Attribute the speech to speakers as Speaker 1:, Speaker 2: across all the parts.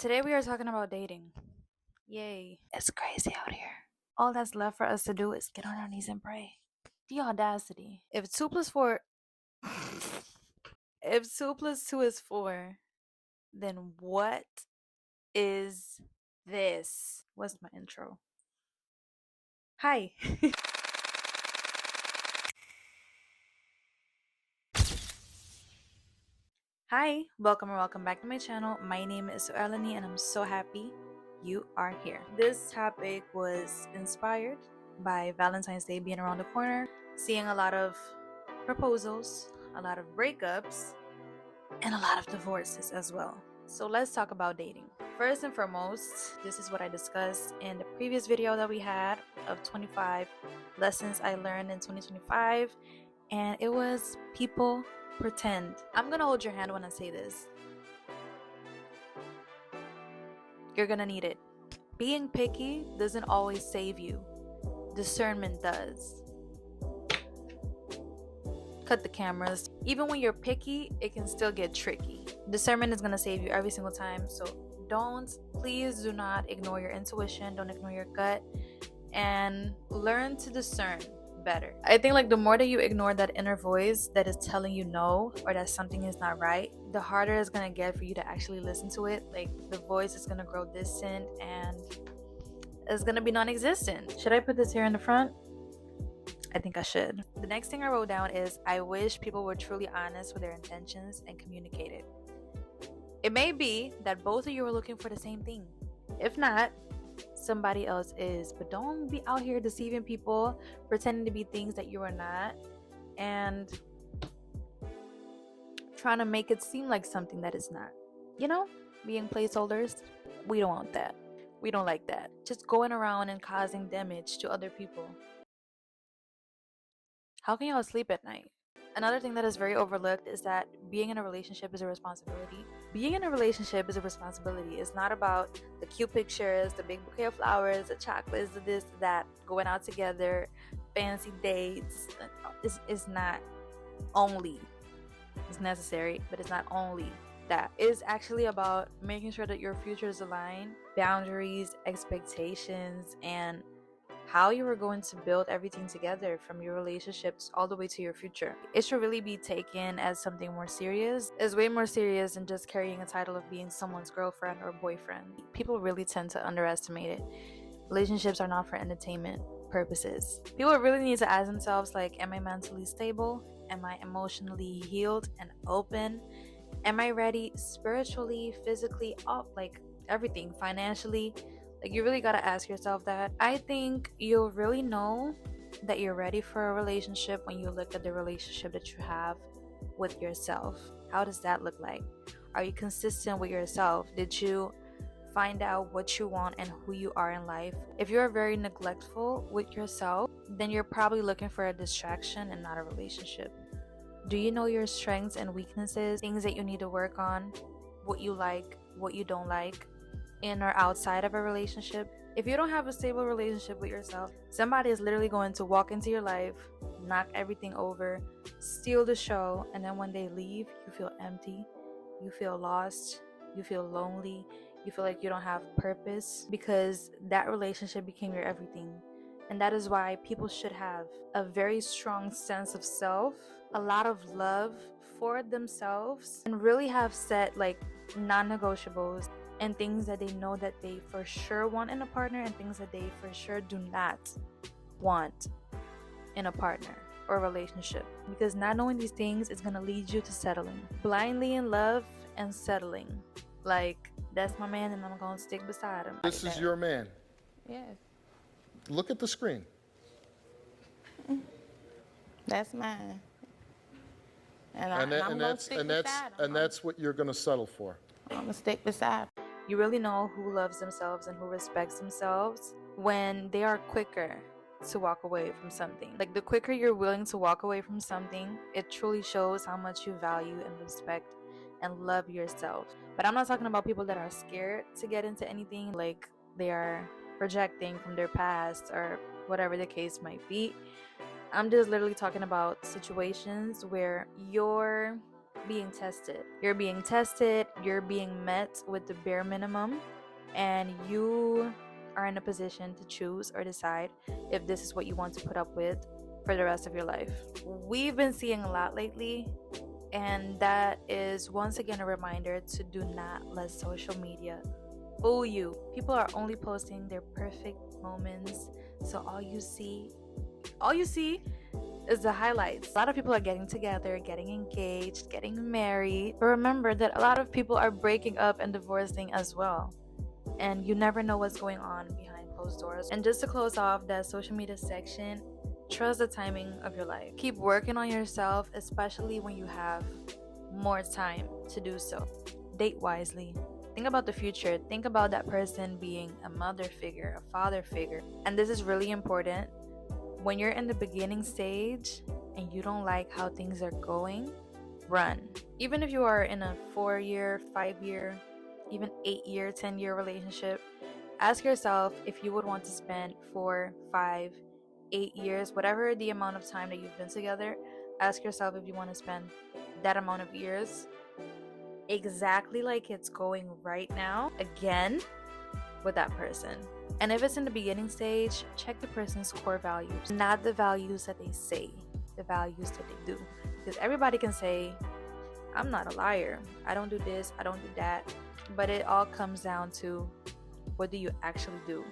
Speaker 1: Today we are talking about dating. Yay. It's crazy out here. All that's left for us to do is get on our knees and pray. The audacity. If 2 plus 4 if 2 plus 2 is 4, then what is this? What's my intro? Hi. Hi, welcome or welcome back to my channel. My name is Eleni and I'm so happy you are here. This topic was inspired by Valentine's Day being around the corner, seeing a lot of proposals, a lot of breakups, and a lot of divorces as well. So let's talk about dating. First and foremost, this is what I discussed in the previous video that we had of 25 lessons I learned in 2025, and it was people pretend. I'm gonna hold your hand when I say this. You're gonna need it. Being picky doesn't always save you. Discernment does. Cut the cameras. Even when you're picky, it can still get tricky. Discernment is gonna save you every single time. So please do not ignore your intuition. Don't ignore your gut, and learn to discern better. I think like the more that you ignore that inner voice that is telling you no or that something is not right, the harder it's gonna get for you to actually listen to it. Like the voice is gonna grow distant and it's gonna be non-existent. Should I put this here in the front? I think I should. The next thing I wrote down is I wish people were truly honest with their intentions and communicate it. It may be that both of you are looking for the same thing. If not, somebody else is. But don't be out here deceiving people, pretending to be things that you are not, and trying to make it seem like something that is not. You know, being placeholders. We don't want that. We don't like that. Just going around and causing damage to other people. How can y'all sleep at night? Another thing that is very overlooked is that being in a relationship is a responsibility. Being in a relationship is a responsibility. It's not about the cute pictures, the big bouquet of flowers, the chocolates, the this, the that, going out together, fancy dates. It's not only, it's necessary, but it's not only that. It's actually about making sure that your future is aligned, boundaries, expectations, and how you are going to build everything together from your relationships all the way to your future. It should really be taken as something more serious. It's way more serious than just carrying a title of being someone's girlfriend or boyfriend. People really tend to underestimate it. Relationships are not for entertainment purposes. People really need to ask themselves, like, am I mentally stable? Am I emotionally healed and open? Am I ready spiritually, physically, like everything, financially? Like, you really gotta ask yourself that. I think you'll really know that you're ready for a relationship when you look at the relationship that you have with yourself. How does that look like? Are you consistent with yourself? Did you find out what you want and who you are in life? If you're very neglectful with yourself, then you're probably looking for a distraction and not a relationship. Do you know your strengths and weaknesses, things that you need to work on, what you like, what you don't like, in or outside of a relationship? If you don't have a stable relationship with yourself, somebody is literally going to walk into your life, knock everything over, steal the show, and then when they leave, you feel empty, you feel lost, you feel lonely, you feel like you don't have purpose because that relationship became your everything. And that is why people should have a very strong sense of self, a lot of love for themselves, and really have set like non-negotiables and things that they know that they for sure want in a partner and things that they for sure do not want in a partner or relationship. Because not knowing these things is going to lead you to settling. Blindly in love and settling. Like, that's my man and I'm going to stick beside him.
Speaker 2: This is your man.
Speaker 3: Yes,
Speaker 2: Look at the screen.
Speaker 3: that's mine. And I'm gonna stick beside him.
Speaker 2: And that's what you're going to settle for.
Speaker 3: I'm gonna stick beside him.
Speaker 1: You really know who loves themselves and who respects themselves when they are quicker to walk away from something. Like, the quicker you're willing to walk away from something, it truly shows how much you value and respect and love yourself. But I'm not talking about people that are scared to get into anything, like they are projecting from their past or whatever the case might be. I'm just literally talking about situations where your being tested. You're being tested, you're being met with the bare minimum, and you are in a position to choose or decide if this is what you want to put up with for the rest of your life. We've been seeing a lot lately, and that is once again a reminder to do not let social media fool you. People are only posting their perfect moments, so all you see is the highlights. A lot of people are getting together, getting engaged, getting married. But remember that a lot of people are breaking up and divorcing as well. And you never know what's going on behind closed doors. And just to close off that social media section, trust the timing of your life. Keep working on yourself, especially when you have more time to do so. Date wisely. Think about the future. Think about that person being a mother figure, a father figure. And this is really important. When you're in the beginning stage and you don't like how things are going, run. Even if you are in a 4-year, 5-year, even 8-year, 10-year relationship, ask yourself if you would want to spend 4, 5, 8 years, whatever the amount of time that you've been together, ask yourself if you want to spend that amount of years exactly like it's going right now, again, with that person. And if it's in the beginning stage, check the person's core values, not the values that they say, the values that they do. Because everybody can say, I'm not a liar, I don't do this, I don't do that. But it all comes down to, what do you actually do?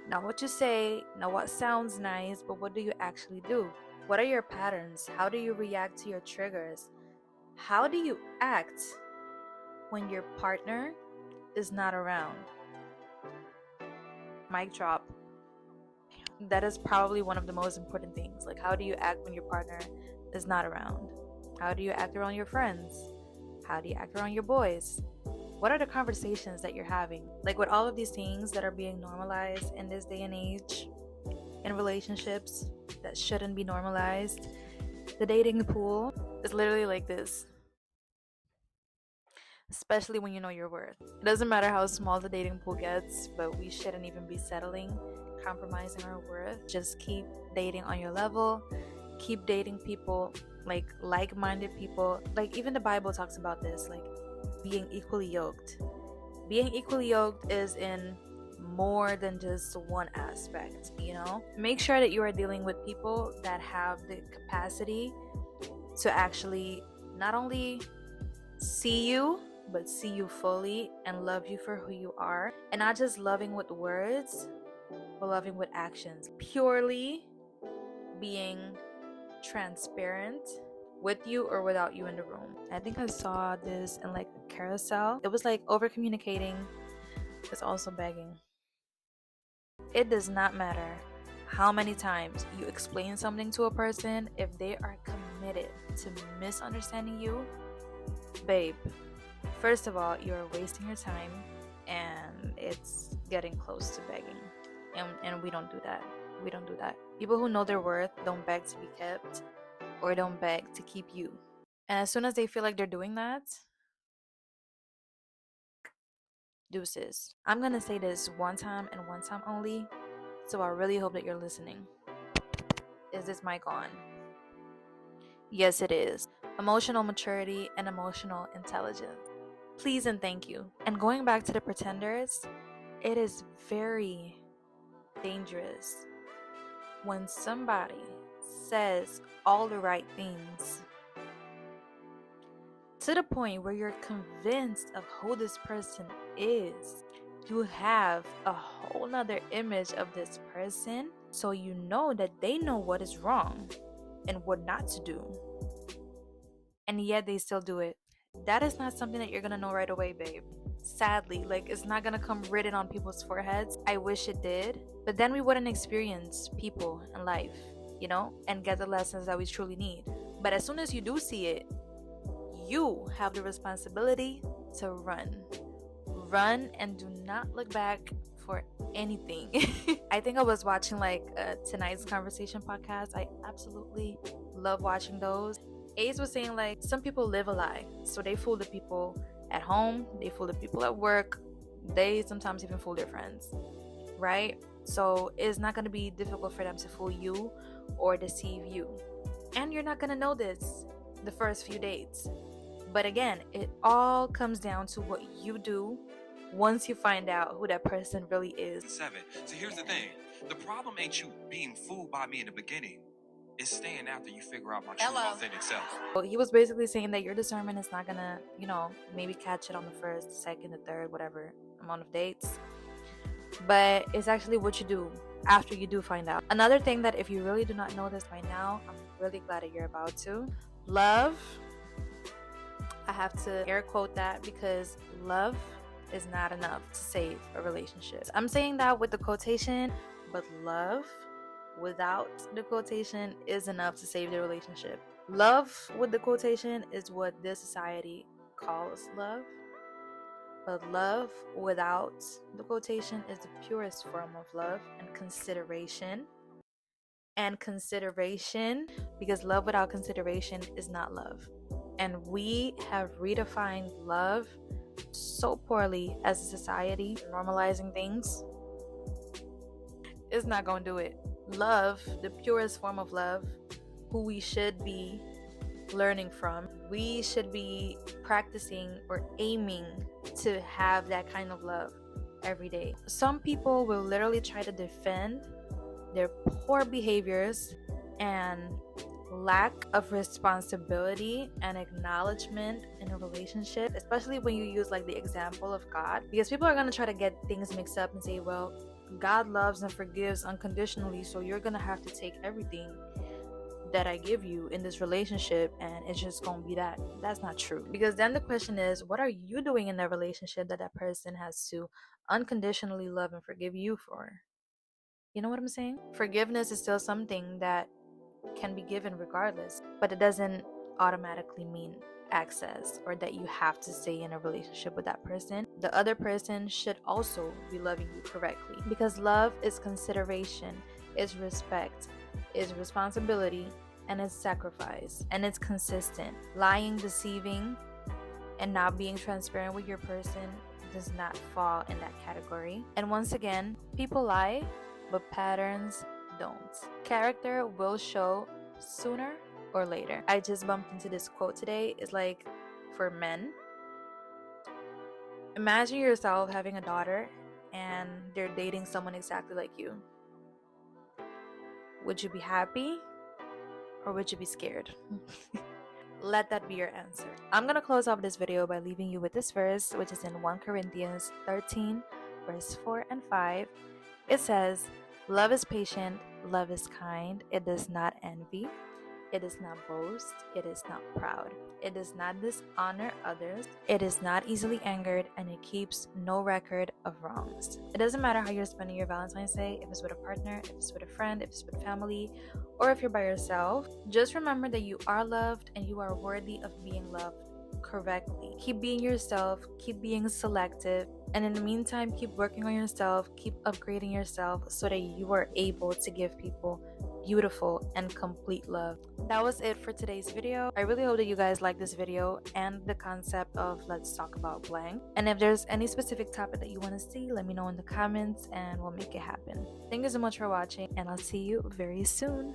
Speaker 1: Not what you say, not what sounds nice, but what do you actually do? What are your patterns? How do you react to your triggers? How do you act when your partner is not around? Mic drop. That is probably one of the most important things. Like, how do you act when your partner is not around? How do you act around your friends? How do you act around your boys? What are the conversations that you're having? Like, with all of these things that are being normalized in this day and age, in relationships that shouldn't be normalized, the dating pool is literally like this. Especially when you know your worth. It doesn't matter how small the dating pool gets, but we shouldn't even be settling, compromising our worth. Just keep dating on your level. Keep dating people, like-minded people. Like, even the Bible talks about this, like being equally yoked. Being equally yoked is in more than just one aspect, you know? Make sure that you are dealing with people that have the capacity to actually not only see you, but see you fully and love you for who you are. And not just loving with words, but loving with actions. Purely being transparent with you or without you in the room. I think I saw this in like a carousel. It was like over communicating is also begging. It does not matter how many times you explain something to a person, if they are committed to misunderstanding you, babe, first of all, you're wasting your time, and it's getting close to begging. And we don't do that. We don't do that. People who know their worth don't beg to be kept, or don't beg to keep you. And as soon as they feel like they're doing that, deuces. I'm gonna say this one time and one time only, so I really hope that you're listening. Is this mic on? Yes, it is. Emotional maturity and emotional intelligence. Please and thank you. And going back to the pretenders, it is very dangerous when somebody says all the right things to the point where you're convinced of who this person is. You have a whole nother image of this person, so you know that they know what is wrong and what not to do, and yet they still do it. That is not something that you're gonna know right away, babe. Sadly, like, it's not gonna come written on people's foreheads. I wish it did, but then we wouldn't experience people in life, you know, and get the lessons that we truly need. But as soon as you do see it, you have the responsibility to run and do not look back for anything. I think I was watching like tonight's conversation podcast. I absolutely love watching those. Ace was saying like some people live a lie, so they fool the people at home, they fool the people at work, they sometimes even fool their friends, right? So it's not going to be difficult for them to fool you or deceive you, and you're not going to know this the first few dates. But again, it all comes down to what you do once you find out who that person really is.
Speaker 4: 7. So here's the thing. The problem ain't you being fooled by me in the beginning. It's staying after you figure out my true authentic self.
Speaker 1: Well, he was basically saying that your discernment is not gonna, maybe catch it on the first, the second, the third, whatever amount of dates. But it's actually what you do after you do find out. Another thing that if you really do not know this by now, I'm really glad that you're about to. Love, I have to air quote that because love is not enough to save a relationship. I'm saying that with the quotation, but love without the quotation is enough to save the relationship. Love with the quotation is what this society calls love, but love without the quotation is the purest form of love and consideration. And consideration, because love without consideration is not love. And we have redefined love so poorly as a society, normalizing things. It's not gonna do it. Love, the purest form of love, who we should be learning from, we should be practicing or aiming to have that kind of love every day. Some people will literally try to defend their poor behaviors and lack of responsibility and acknowledgement in a relationship, especially when you use like the example of God, because people are going to try to get things mixed up and say, well, God loves and forgives unconditionally, so you're going to have to take everything that I give you in this relationship and it's just going to be that. That's not true, because then the question is, what are you doing in that relationship that that person has to unconditionally love and forgive you for? You know what I'm saying? Forgiveness is still something that can be given regardless, but it doesn't automatically mean access or that you have to stay in a relationship with that person. The other person should also be loving you correctly, because love is consideration, is respect, is responsibility, and it's sacrifice, and it's consistent. Lying, deceiving, and not being transparent with your person does not fall in that category. And once again, people lie, but patterns don't. Character will show sooner or later. I just bumped into this quote today. It's like, for men, imagine yourself having a daughter and they're dating someone exactly like you. Would you be happy or would you be scared? Let that be your answer. I'm gonna close off this video by leaving you with this verse, which is in 1 Corinthians 13 verse 4 and 5. It says, love is patient, love is kind, it does not envy, it does not boast, it is not proud, it does not dishonor others, it is not easily angered, and it keeps no record of wrongs. It doesn't matter how you're spending your Valentine's Day, if it's with a partner, if it's with a friend, if it's with family, or if you're by yourself. Just remember that you are loved and you are worthy of being loved correctly. Keep being yourself, keep being selective, and in the meantime, keep working on yourself, keep upgrading yourself so that you are able to give people beautiful and complete love. That was it for today's video. I really hope that you guys like this video and the concept of let's talk about blank. And if there's any specific topic that you want to see, let me know in the comments and we'll make it happen. Thank you so much for watching, and I'll see you very soon.